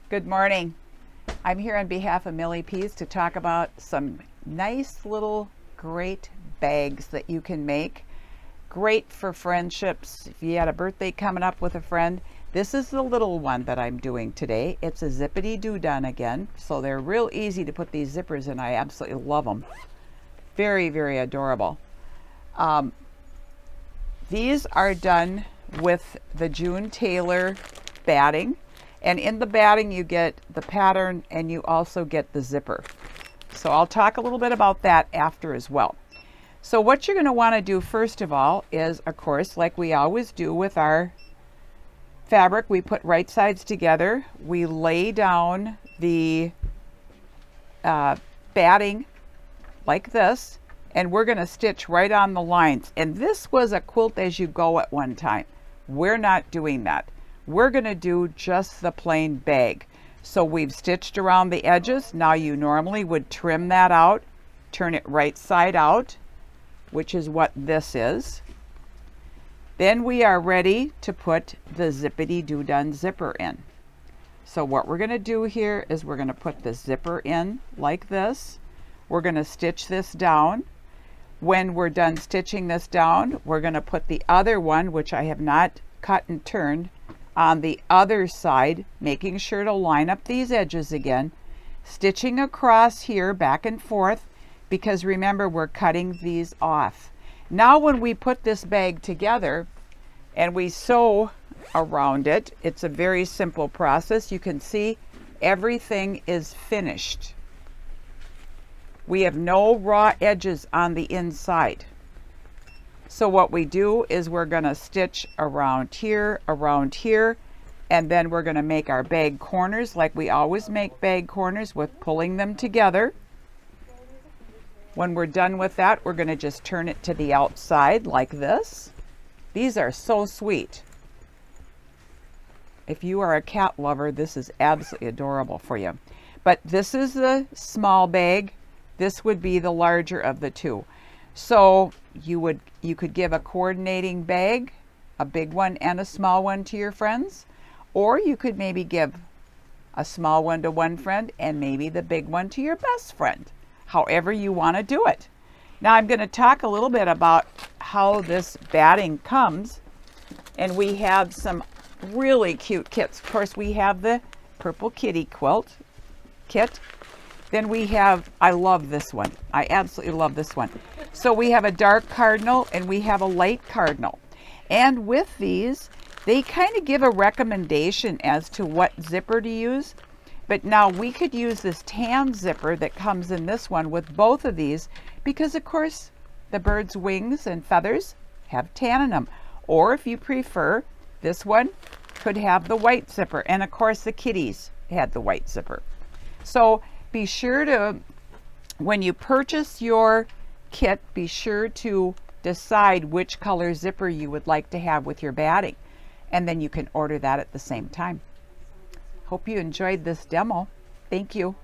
Good morning. I'm here on behalf of Millie Peas to talk about some nice little great bags that you can make. Great for friendships. If you had a birthday coming up with a friend, this is the little one that I'm doing today. It's a Zippity-Do-Do again. So they're real easy to put these zippers in. I absolutely love them. Very, very adorable. These are done with the June Taylor batting. And in the batting, you get the pattern and you also get the zipper. So I'll talk a little bit about that after as well. So what you're going to want to do first of all is, of course, like we always do with our fabric, we put right sides together. We lay down the batting like this, and we're going to stitch right on the lines. And this was a quilt as you go at one time. We're not doing that. We're going to do just the plain bag. So we've stitched around the edges. Now you normally would trim that out, turn it right side out, which is what this is. Then we are ready to put the Zippity-Do-Do zipper in. So what we're going to do here is we're going to put the zipper in like this. We're going to stitch this down. When we're done stitching this down, we're going to put the other one, which I have not cut and turned, on the other side, making sure to line up these edges again, stitching across here back and forth, because remember, we're cutting these off. Now when we put this bag together and we sew around it, it's a very simple process. You can see everything is finished. We have no raw edges on the inside. So what we do is we're going to stitch around here, and then we're going to make our bag corners like we always make bag corners, with pulling them together. When we're done with that, we're going to just turn it to the outside like this. These are so sweet. If you are a cat lover, this is absolutely adorable for you. But this is the small bag. This would be the larger of the two. So you could give a coordinating bag, a big one and a small one, to your friends, or you could maybe give a small one to one friend and maybe the big one to your best friend, however you want to do it. Now I'm going to talk a little bit about how this batting comes, and we have some really cute kits. Of course, we have the purple kitty quilt kit. Then we have, I love this one. I absolutely love this one. So we have a dark cardinal and we have a light cardinal. And with these, they kind of give a recommendation as to what zipper to use. But now we could use this tan zipper that comes in this one with both of these, because of course the bird's wings and feathers have tan in them. Or if you prefer, this one could have the white zipper. And of course the kitties had the white zipper. So be sure to, when you purchase your kit, be sure to decide which color zipper you would like to have with your batting, and then you can order that at the same time. Hope you enjoyed this demo. Thank you.